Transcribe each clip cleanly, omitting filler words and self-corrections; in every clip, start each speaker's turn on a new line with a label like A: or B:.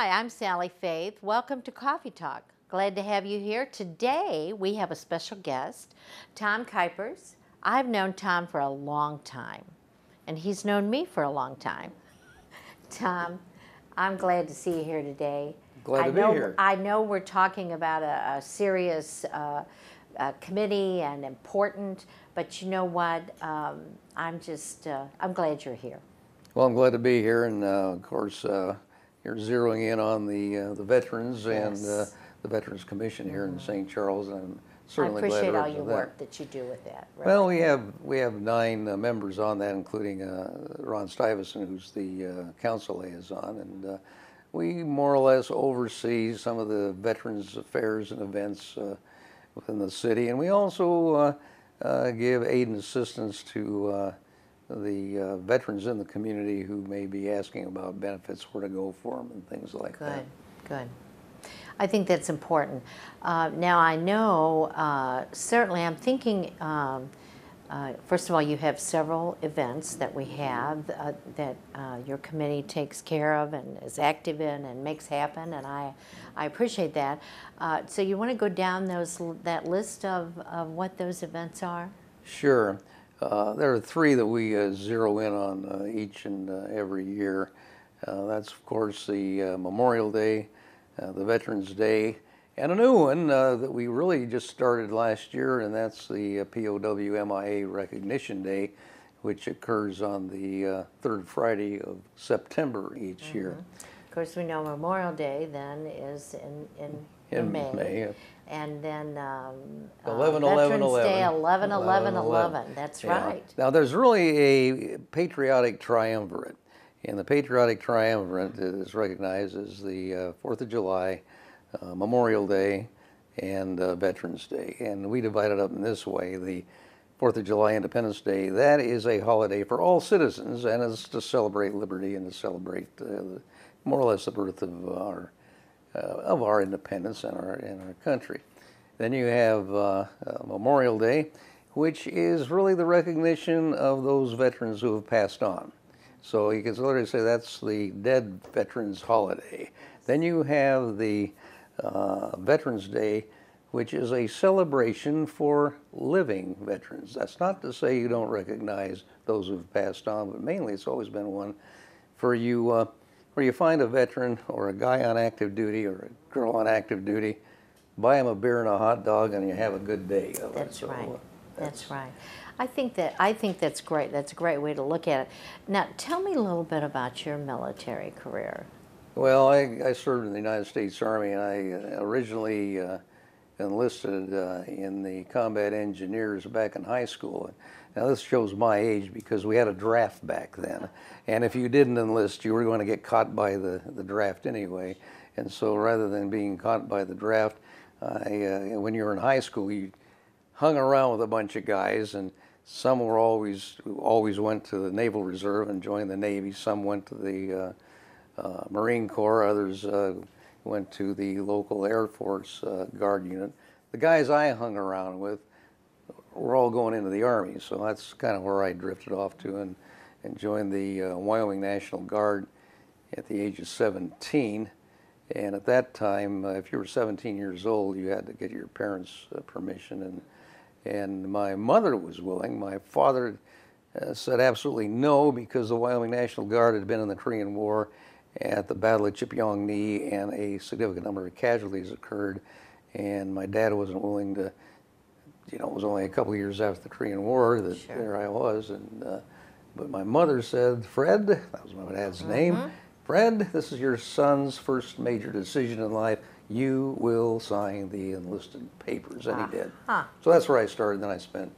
A: Hi, I'm Sally Faith. Welcome to Coffee Talk. Glad to have you here. Today we have a special guest, Tom Kuipers. I've known Tom for a long time, and he's known me for a long time. Tom, I'm glad to see you here today.
B: Glad to be here.
A: I know we're talking about a serious committee and important, but you know what? I'm glad you're here.
B: Well, I'm glad to be here, and of course, you're zeroing in on the veterans and
A: Yes.
B: the Veterans Commission here in St. Charles, and I'm certainly
A: I
B: glad to
A: appreciate all
B: represent
A: your
B: that.
A: work that you do with that. Really.
B: Well, we have 9 members on that, including Ron Stuyvesant, who's the council liaison, and we more or less oversee some of the veterans affairs and events within the city, and we also give aid and assistance to the veterans in the community who may be asking about benefits, where to go for them, and things like that.
A: Good. I think that's important. Now I know, certainly I'm thinking, first of all, you have several events that we have that your committee takes care of and is active in and makes happen, and I appreciate that. So you want to go down that list of what those events are?
B: Sure. There are 3 that we zero in on each and every year. That's, of course, the Memorial Day, the Veterans Day, and a new one that we really just started last year, and that's the POW MIA Recognition Day, which occurs on the 3rd Friday of September each year.
A: Of course, we know Memorial Day then is in May. And then
B: 11,
A: Veterans
B: 11,
A: Day,
B: 11.
A: 11/11. That's
B: Yeah.
A: right.
B: Now, there's really a patriotic triumvirate, and the patriotic triumvirate is recognized as the 4th of July, Memorial Day, and Veterans Day. And we divide it up in this way. The 4th of July, Independence Day, that is a holiday for all citizens, and it's to celebrate liberty and to celebrate more or less the birth of our independence and our country. Then you have Memorial Day, which is really the recognition of those veterans who have passed on. So you can literally say that's the dead veterans holiday. Then you have the Veterans Day, which is a celebration for living veterans. That's not to say you don't recognize those who've passed on, but mainly it's always been one for you where you find a veteran or a guy on active duty or a girl on active duty, buy him a beer and a hot dog, and you have a good day.
A: That's right. That's right. I think that's great. That's a great way to look at it. Now, tell me a little bit about your military career.
B: Well, I served in the United States Army, and I originally enlisted in the combat engineers back in high school. Now, this shows my age because we had a draft back then. And if you didn't enlist, you were going to get caught by the draft anyway. And so rather than being caught by the draft, when you were in high school, you hung around with a bunch of guys, and some were always went to the Naval Reserve and joined the Navy. Some went to the Marine Corps. Others went to the local Air Force Guard unit. The guys I hung around with were all going into the Army, so that's kind of where I drifted off to and joined the Wyoming National Guard at the age of 17. And at that time, if you were 17 years old, you had to get your parents' permission, and my mother was willing. My father said absolutely no, because the Wyoming National Guard had been in the Korean War at the Battle of Chippewa-Knee, and a significant number of casualties occurred, and my dad wasn't willing to, it was only a couple of years after the Korean War that
A: Sure.
B: There I was, but my mother said, Fred, that was my dad's name, Fred, this is your son's first major decision in life. You will sign the enlisted papers, and he did. So that's where I started. Then I spent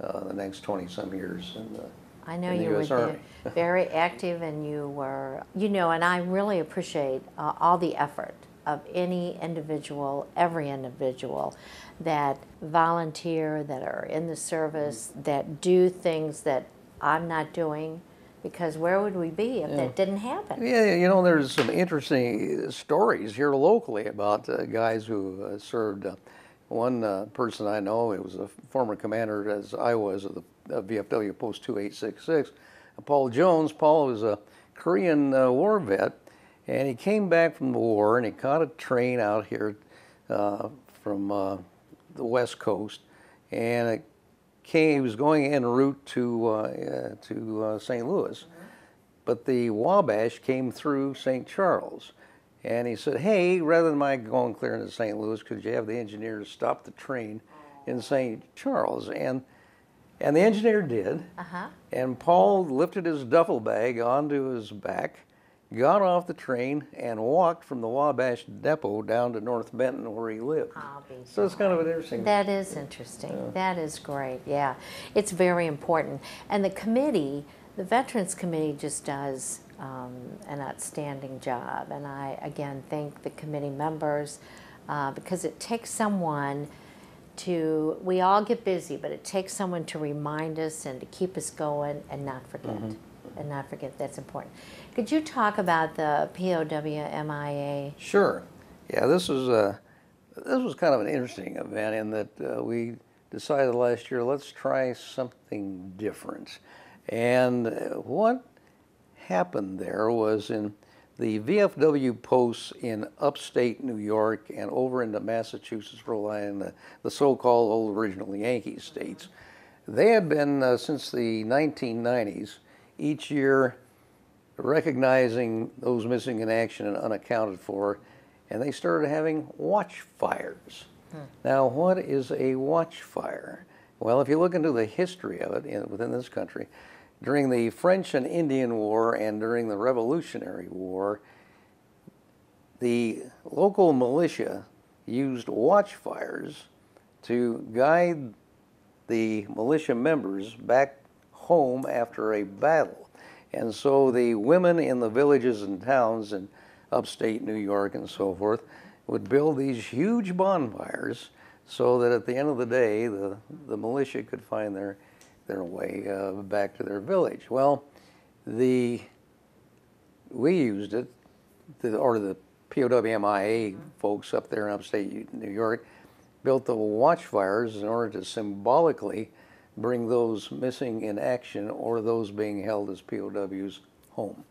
B: the next 20-some years in the
A: I know
B: in the
A: you were
B: US Army.
A: very active, and you were, and I really appreciate all the effort of any individual, every individual that volunteer, that are in the service, that do things that I'm not doing, because where would we be if that didn't happen?
B: Yeah, there's some interesting stories here locally about guys who served. One person I know, it was a former commander, as I was, of the VFW Post 2866, Paul Jones. Paul was a Korean War vet, And he came back from the war, and he caught a train out here from the West Coast, and it came. He was going en route to St. Louis, but the Wabash came through St. Charles, and he said, "Hey, rather than my going clear into St. Louis, could you have the engineers stop the train in St. Charles?" And the engineer did. And Paul lifted his duffel bag onto his back, got off the train, and walked from the Wabash depot down to North Benton where he lived. So it's kind of an interesting.
A: That is interesting. That is great. Yeah, it's very important. And the committee, the Veterans Committee, just does an outstanding job. And I again thank the committee members because it takes someone to. We all get busy, but it takes someone to remind us and to keep us going and not forget. And not forget that's important. Could you talk about the POWMIA?
B: Sure. Yeah, this was kind of an interesting event in that we decided last year, let's try something different. And what happened there was in the VFW posts in upstate New York and over into Massachusetts, Rhode Island, the so-called old original Yankee states, they had been, since the 1990s, each year recognizing those missing in action and unaccounted for, and they started having watch fires. Now, what is a watch fire? Well, if you look into the history of it within this country, during the French and Indian War and during the Revolutionary War, the local militia used watch fires to guide the militia members back home after a battle. And so the women in the villages and towns in upstate New York and so forth would build these huge bonfires so that at the end of the day the militia could find their way back to their village. Well, we used it, or the POWMIA folks up there in upstate New York built the watchfires in order to symbolically bring those missing in action or those being held as POWs home.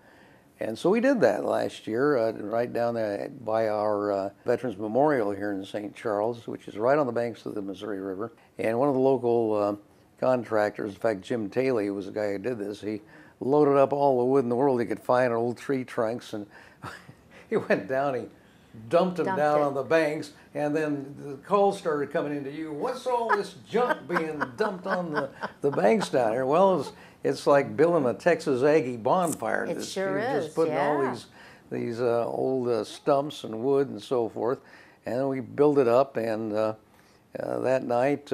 B: And so we did that last year, right down there by our Veterans Memorial here in St. Charles, which is right on the banks of the Missouri River. And one of the local contractors, in fact, Jim Taylor was the guy who did this, he loaded up all the wood in the world he could find, old tree trunks, and he went down, he dumped them down on the banks, and then the calls started coming into you. What's all this junk being dumped on the banks down here? Well, it's like building a Texas Aggie bonfire.
A: It sure is.
B: Just putting all these old stumps and wood and so forth, and then we built it up. And that night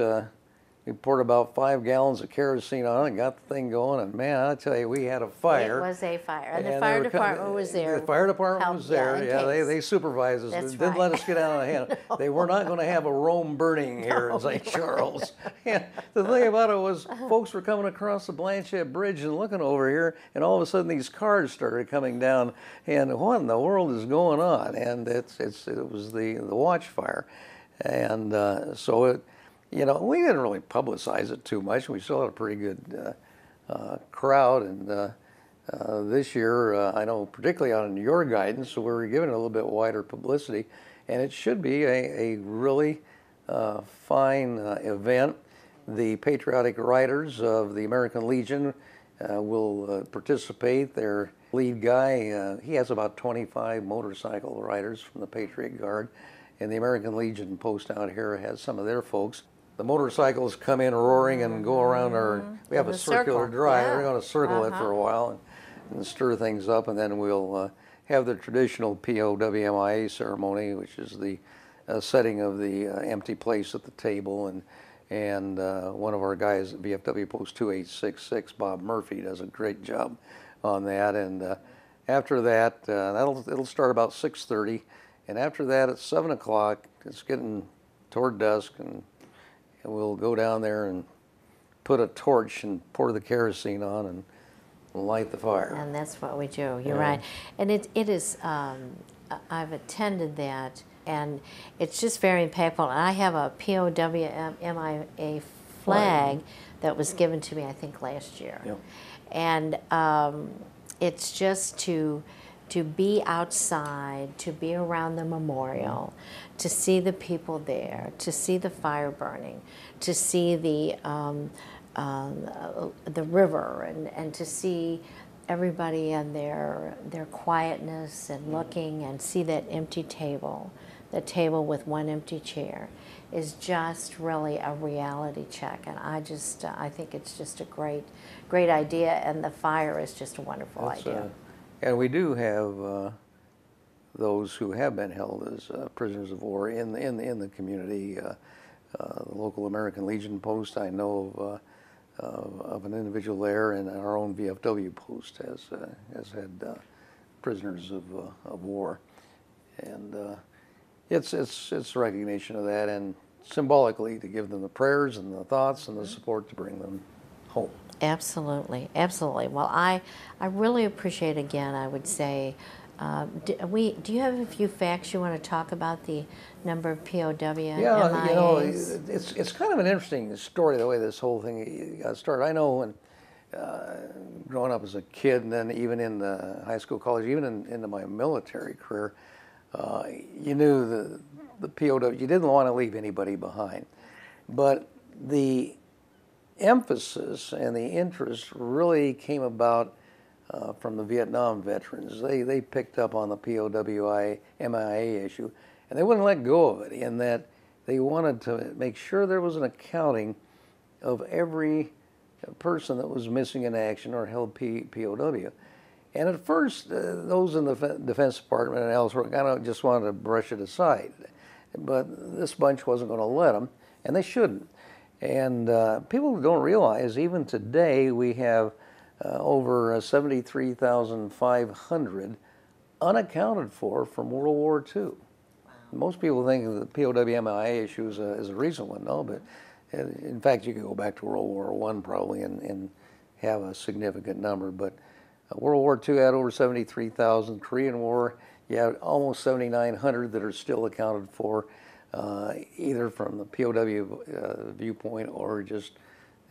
B: we poured about 5 gallons of kerosene on it and got the thing going. And man, I tell you, we had a fire.
A: It was a fire, and the fire department was there.
B: The fire department was there. Yeah, they supervised us. They didn't let us get out of the hand. No. They were not going to have a Rome burning here in St. Charles. And the thing about it was, folks were coming across the Blanchette Bridge and looking over here, and all of a sudden these cars started coming down. And what in the world is going on? And it was the watch fire, and so it. You know, we didn't really publicize it too much. We still had a pretty good crowd, and this year, I know particularly on your guidance, so we were giving it a little bit wider publicity, and it should be a really fine event. The patriotic riders of the American Legion will participate. Their lead guy, he has about 25 motorcycle riders from the Patriot Guard, and the American Legion post out here has some of their folks. The motorcycles come in roaring and go around we have a circular drive. We're going to circle it for a while and stir things up, and then we'll have the traditional POWMIA ceremony, which is the setting of the empty place at the table, and one of our guys at VFW Post 2866, Bob Murphy, does a great job on that. And after that, it'll start about 6:30, and after that at 7 o'clock, it's getting toward dusk, and we'll go down there and put a torch and pour the kerosene on and light the fire.
A: And that's what we do. You're right. And it is, I've attended that, and it's just very impactful. And I have a POWMIA flag that was given to me, I think, last year. Yep. And it's just to to be outside, to be around the memorial, to see the people there, to see the fire burning, to see the river, and to see everybody and their quietness and looking, and see that empty table, the table with one empty chair, is just really a reality check. And I think it's just a great idea, and the fire is just a wonderful idea.
B: And we do have those who have been held as prisoners of war in the community. The local American Legion post, I know of an individual there, and our own VFW post has had prisoners of war, and it's a recognition of that, and symbolically to give them the prayers and the thoughts and the support to bring them home.
A: Absolutely, absolutely. Well, I really appreciate, again, I would say, do you have a few facts you want to talk about the number of POW and
B: Yeah, you know,
A: MIAs?
B: it's kind of an interesting story the way this whole thing got started. I know when growing up as a kid, and then even in the high school, college, even into my military career, you knew the POW, you didn't want to leave anybody behind. But the emphasis and the interest really came about from the Vietnam veterans. They picked up on the POWI MIA issue, and they wouldn't let go of it, in that they wanted to make sure there was an accounting of every person that was missing in action or held POW. And at first, those in the Defense Department and elsewhere kind of just wanted to brush it aside. But this bunch wasn't going to let them, and they shouldn't. And people don't realize, even today, we have over 73,500 unaccounted for from World War II. Wow. Most people think of the POW-MIA issue as a recent one, no, but in fact, you could go back to World War I probably and have a significant number. But World War II had over 73,000. Korean War, you had almost 7,900 that are still accounted for, either from the POW viewpoint or just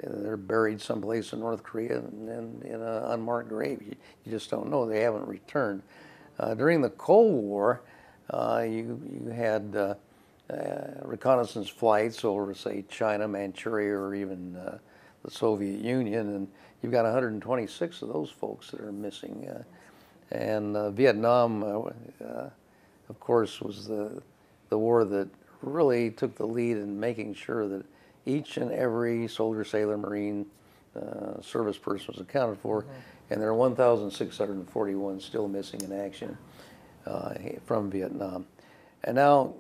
B: they're buried someplace in North Korea and in an unmarked grave. You just don't know. They haven't returned. During the Cold War, you had reconnaissance flights over, say, China, Manchuria, or even the Soviet Union, and you've got 126 of those folks that are missing. And Vietnam, of course, was the war that really took the lead in making sure that each and every soldier, sailor, Marine, service person was accounted for, and there are 1,641 still missing in action from Vietnam. And now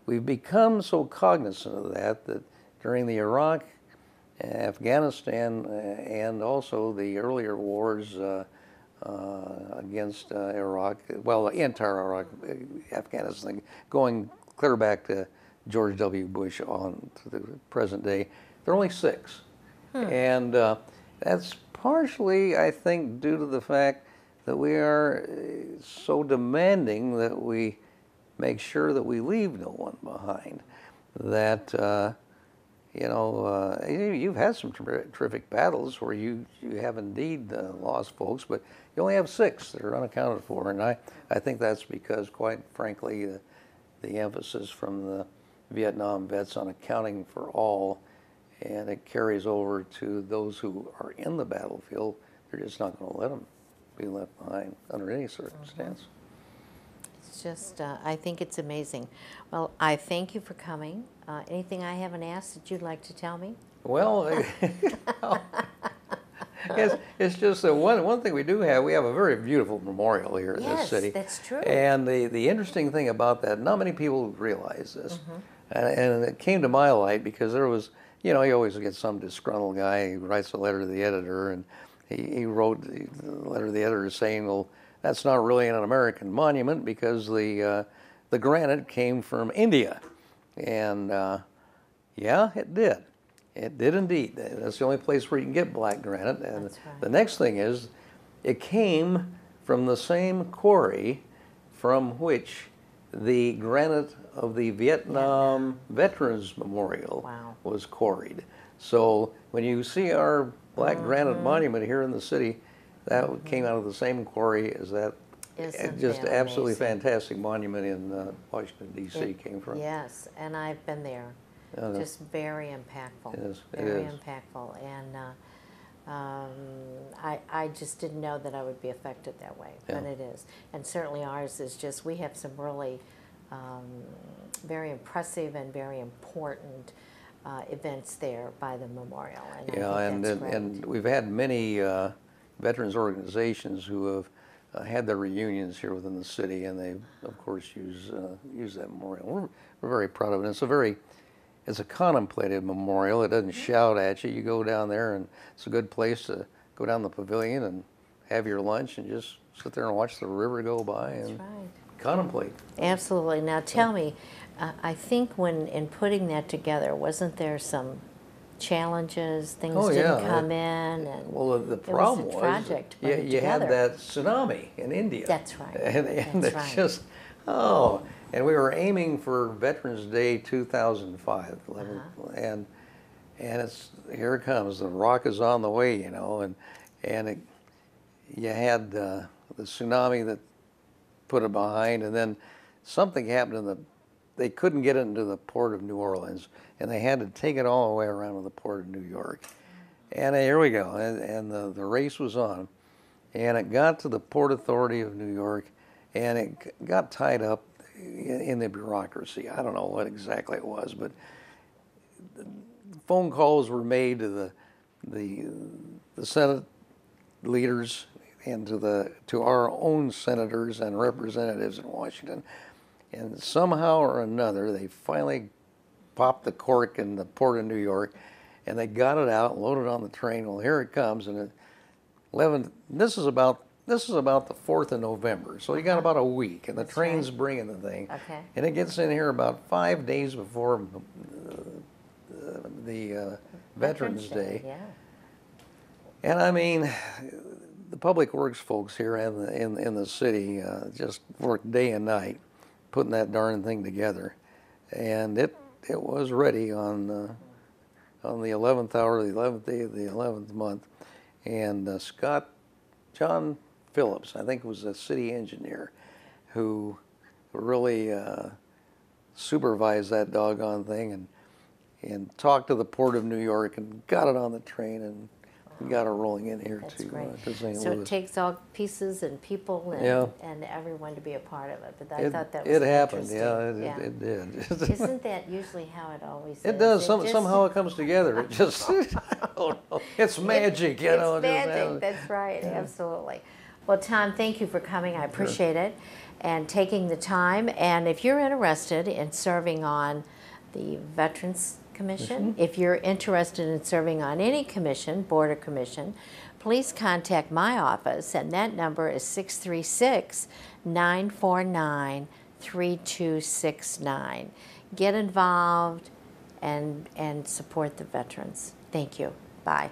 B: we've become so cognizant of that during the Iraq, Afghanistan, and also the earlier wars against Iraq, well, the entire Iraq, Afghanistan, going clear back to George W. Bush on to the present day, there are only 6. And that's partially, I think, due to the fact that we are so demanding that we make sure that we leave no one behind. That, you've had some terrific battles where you have indeed lost folks, but you only have 6 that are unaccounted for. And I think that's because, quite frankly, the emphasis from the Vietnam vets on accounting for all, and it carries over to those who are in the battlefield. They're just not going to let them be left behind under any circumstance.
A: It's just, I think it's amazing. Well, I thank you for coming. Anything I haven't asked that you'd like to tell me?
B: Well, it's just that one thing we do have, we have a very beautiful memorial here in this city.
A: Yes, that's true.
B: And the interesting thing about that, not many people realize this, and it came to my light because there was, you always get some disgruntled guy who writes a letter to the editor, and he wrote the letter to the editor saying, well, that's not really an American monument because the granite came from India. And yeah, it did. It did indeed. That's the only place where you can get black granite. And
A: That's right.
B: The next thing is, it came from the same quarry from which the granite of the Vietnam Veterans Memorial was quarried. So when you see our black granite monument here in the city, that came out of the same quarry as that
A: Isn't
B: just
A: that
B: absolutely
A: amazing?
B: fantastic monument in Washington, D.C. came from.
A: Yes, and I've been there.
B: No.
A: Just very impactful.
B: It is. It
A: Very
B: is.
A: impactful. And I just didn't know that I would be affected that way, but
B: Yeah.
A: it is. And certainly ours is just, we have some really very impressive and very important events there by the memorial. And
B: Yeah,
A: I think that's great.
B: and we've had many veterans organizations who have had their reunions here within the city, and they, of course, use that memorial. We're very proud of it. It's a contemplative memorial. It doesn't shout at you. You go down there, and it's a good place to go down the pavilion and have your lunch and just sit there and watch the river go by and
A: right.
B: contemplate.
A: Absolutely. Now tell me, I think when in putting that together, wasn't there some challenges? Things
B: Oh,
A: didn't
B: yeah.
A: come in, and
B: Well, the problem
A: it was a
B: was
A: project to put it
B: you had
A: together.
B: that tsunami in India.
A: That's right.
B: And
A: That's
B: it's
A: right.
B: just, and we were aiming for Veterans Day 2005, and it's here it comes. The rock is on the way, and you had the tsunami that put it behind, and then something happened they couldn't get it into the port of New Orleans, and they had to take it all the way around to the port of New York. And here we go, and the race was on, and it got to the Port Authority of New York, and it got tied up in the bureaucracy. I don't know what exactly it was, but phone calls were made to the Senate leaders and to our own senators and representatives in Washington, and somehow or another they finally popped the cork in the port of New York, and they got it out, loaded on the train. Well, here it comes, and this is about the 4th of November, so you got about a week, and the train's bringing the thing,
A: Okay.
B: and it gets in here about 5 days before the Veterans Day.
A: Yeah.
B: And I mean, the public works folks here in the city just worked day and night putting that darn thing together, and it was ready on the 11th hour, the 11th day of the 11th month, and John Phillips, I think, was a city engineer who really supervised that doggone thing and talked to the Port of New York and got it on the train and got it rolling in here
A: That's
B: to
A: great.
B: St.
A: So
B: Louis.
A: it takes all pieces and people and,
B: Yeah.
A: and everyone to be a part of it. But I thought that was
B: it happened,
A: interesting.
B: yeah, it did.
A: Isn't that usually how it always is?
B: It does.
A: Just-
B: Somehow it comes together. It just, I don't know. It's magic, you know.
A: It's magic. That's right. Absolutely. Well, Tom, thank you for coming. I appreciate it and taking the time. And if you're interested in serving on the Veterans Commission, if you're interested in serving on any commission, board or commission, please contact my office, and that number is 636-949-3269. Get involved and support the veterans. Thank you. Bye.